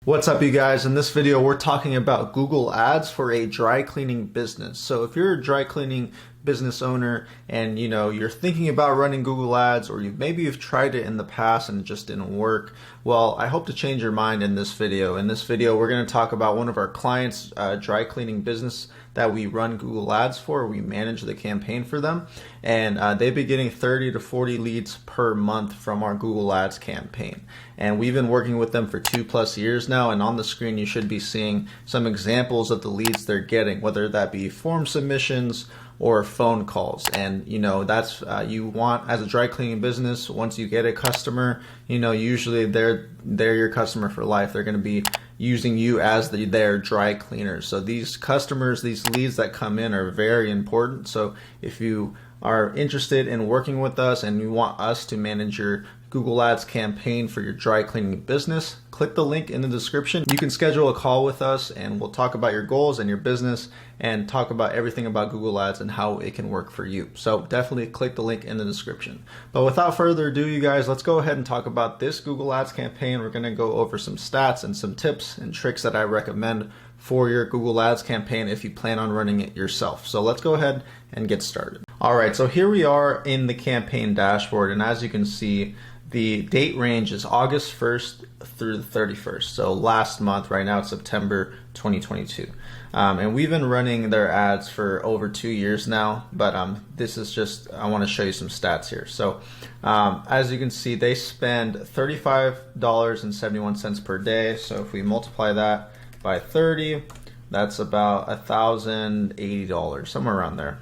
What's up, you guys? In this video, we're talking about Google Ads for a dry cleaning business. So if you're a dry cleaning business owner and you're thinking about running Google Ads, or maybe you've tried it in the past and it just didn't work, well, I hope to change your mind in this video. In this video, we're going to talk about one of our clients' dry cleaning business that we run Google Ads for. We manage the campaign for them, and they've been getting 30 to 40 leads per month from our Google Ads campaign. And we've been working with them for 2+ years now, and on the screen you should be seeing some examples of the leads they're getting, whether that be form submissions or phone calls. And that's you want, as a dry cleaning business, once you get a customer, usually they're your customer for life. They're going to be using you as their dry cleaners. So these customers, these leads that come in, are very important. So if you are interested in working with us and you want us to manage your Google Ads campaign for your dry cleaning business, click the link in the description. You can schedule a call with us and we'll talk about your goals and your business and talk about everything about Google Ads and how it can work for you. So definitely click the link in the description. But without further ado, you guys, let's go ahead and talk about this Google Ads campaign. We're going to go over some stats and some tips and tricks that I recommend for your Google Ads campaign if you plan on running it yourself. So let's go ahead and get started. All right, so here we are in the campaign dashboard, and as you can see, the date range is August 1st through the 31st. So last month. Right now it's September 2022. And we've been running their ads for over 2 years now, but this is just, I want to show you some stats here. So as you can see, they spend $35.71 per day. So if we multiply that by 30, that's about $1,080, somewhere around there.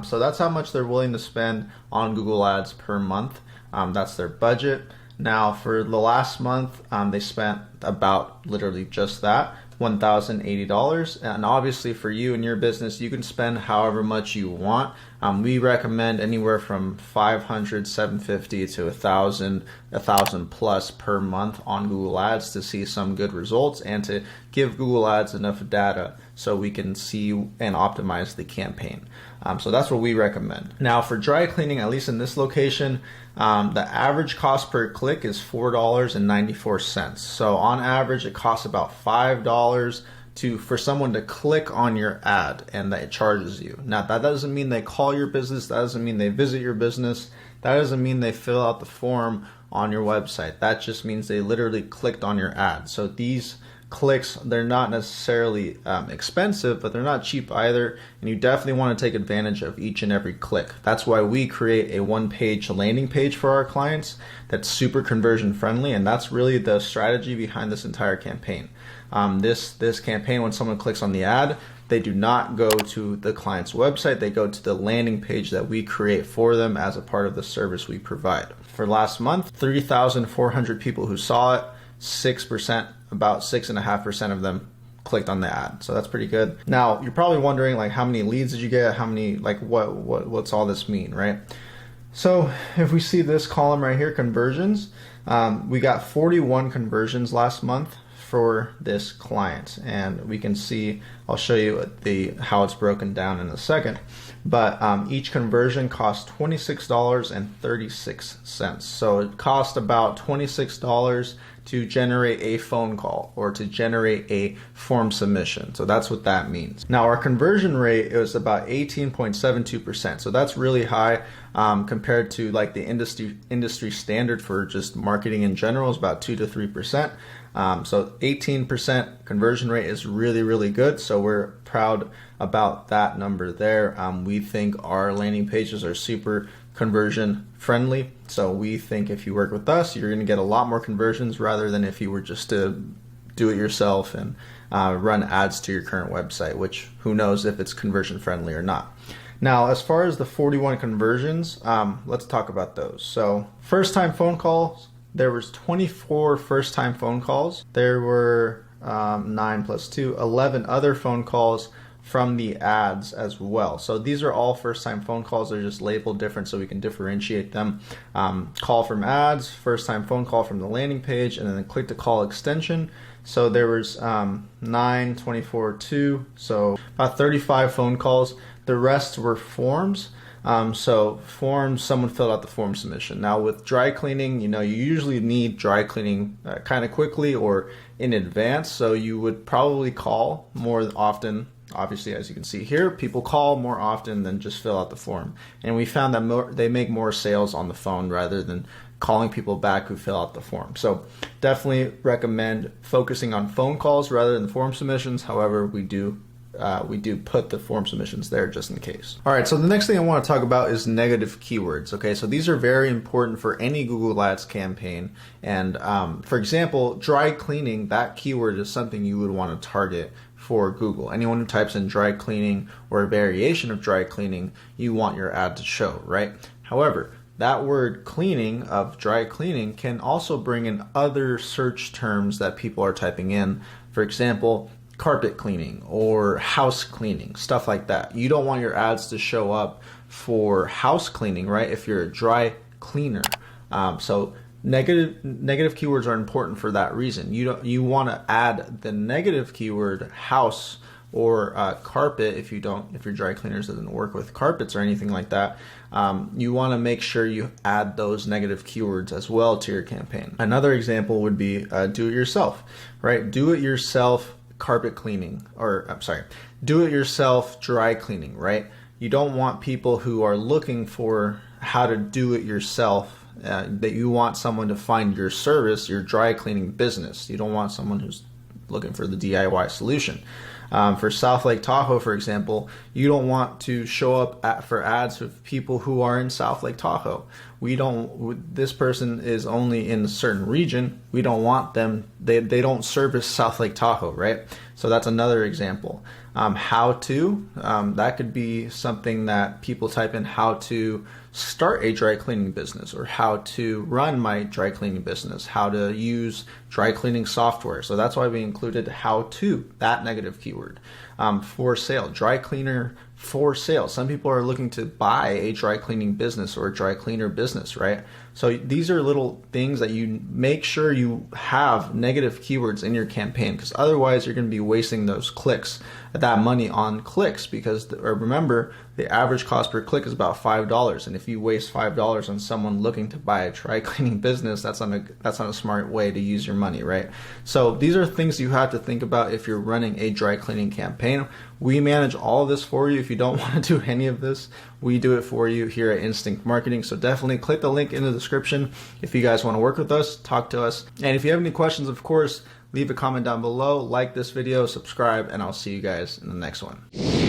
So that's how much they're willing to spend on Google Ads per month. That's their budget. Now for the last month, they spent about literally just that, $1,080. And obviously for you and your business, you can spend however much you want. We recommend anywhere from $500, $750 to $1,000 plus per month on Google Ads to see some good results and to give Google Ads enough data so we can see and optimize the campaign. So that's what we recommend. Now for dry cleaning, at least in this location, the average cost per click is $4.94. So on average, it costs about $5 for someone to click on your ad, and that it charges you. Now that doesn't mean they call your business, that doesn't mean they visit your business, that doesn't mean they fill out the form on your website. That just means they literally clicked on your ad. So these clicks, they're not necessarily expensive, but they're not cheap either, and you definitely want to take advantage of each and every click. That's why we create a one-page landing page for our clients that's super conversion friendly, and that's really the strategy behind this entire campaign. This campaign, when someone clicks on the ad, they do not go to the client's website, they go to the landing page that we create for them as a part of the service we provide. For last month, 3,400 people who saw it, 6%, about 6.5% of them clicked on the ad. So that's pretty good. Now you're probably wondering, like, how many leads did you get? How many, like, what's all this mean, right? So if we see this column right here, conversions, we got 41 conversions last month for this client, and we can see, I'll show you how it's broken down in a second, but each conversion costs $26.36. So it cost about $26 to generate a phone call or to generate a form submission. So that's what that means. Now our conversion rate is about 18.72%. So that's really high compared to like the industry standard for just marketing in general is about 2 to 3%. So 18% conversion rate is really, really good. So we're proud about that number there. We think our landing pages are super conversion friendly. So we think if you work with us, you're going to get a lot more conversions rather than if you were just to do it yourself and run ads to your current website, which who knows if it's conversion friendly or not. Now, as far as the 41 conversions, let's talk about those. So first time phone calls, there was 24 first time phone calls. There were 9 plus 2, 11 other phone calls from the ads as well. So these are all first time phone calls. They're just labeled different so we can differentiate them. Call from ads, first time phone call from the landing page, and then click to call extension. So there was 9, 24, 2, so about 35 phone calls. The rest were forms. So forms, someone filled out the form submission. Now with dry cleaning, you usually need dry cleaning kind of quickly or in advance. So you would probably call more often. Obviously, as you can see here, people call more often than just fill out the form. And we found that they make more sales on the phone rather than calling people back who fill out the form. So definitely recommend focusing on phone calls rather than form submissions. However, we do put the form submissions there just in case. All right, so the next thing I want to talk about is negative keywords. Okay, so these are very important for any Google Ads campaign. And for example, dry cleaning, that keyword is something you would want to target for Google. Anyone who types in dry cleaning or a variation of dry cleaning, you want your ad to show, right? However, that word cleaning of dry cleaning can also bring in other search terms that people are typing in. For example, carpet cleaning or house cleaning, stuff like that. You don't want your ads to show up for house cleaning, right? If you're a dry cleaner. So negative keywords are important for that reason. You want to add the negative keyword house or carpet if your dry cleaners doesn't work with carpets or anything like that. You want to make sure you add those negative keywords as well to your campaign. Another example would be do it yourself, right? Do it yourself carpet cleaning, or I'm sorry, do it yourself dry cleaning, right? You don't want people who are looking for how to do it yourself, that you want someone to find your service, your dry cleaning business. You don't want someone who's looking for the DIY solution. For South Lake Tahoe, for example, you don't want to show up for ads with people who are in South Lake Tahoe. This person is only in a certain region. We don't want them, they don't service South Lake Tahoe, right? So that's another example. How to, that could be something that people type in, how to start a dry cleaning business, or how to run my dry cleaning business, how to use dry cleaning software. So that's why we included how to, that negative keyword. For sale, dry cleaner for sale. Some people are looking to buy a dry cleaning business or a dry cleaner business, right? So these are little things that you make sure you have negative keywords in your campaign, because otherwise you're going to be wasting those clicks, that money on clicks, because remember, the average cost per click is about $5, and if you waste $5 on someone looking to buy a dry cleaning business, that's not a smart way to use your money, right? So these are things you have to think about if you're running a dry cleaning campaign. We manage all of this for you. If you don't want to do any of this, we do it for you here at Instinct Marketing. So definitely click the link in the description if you guys want to work with us, talk to us. And if you have any questions, of course, leave a comment down below, like this video, subscribe, and I'll see you guys in the next one.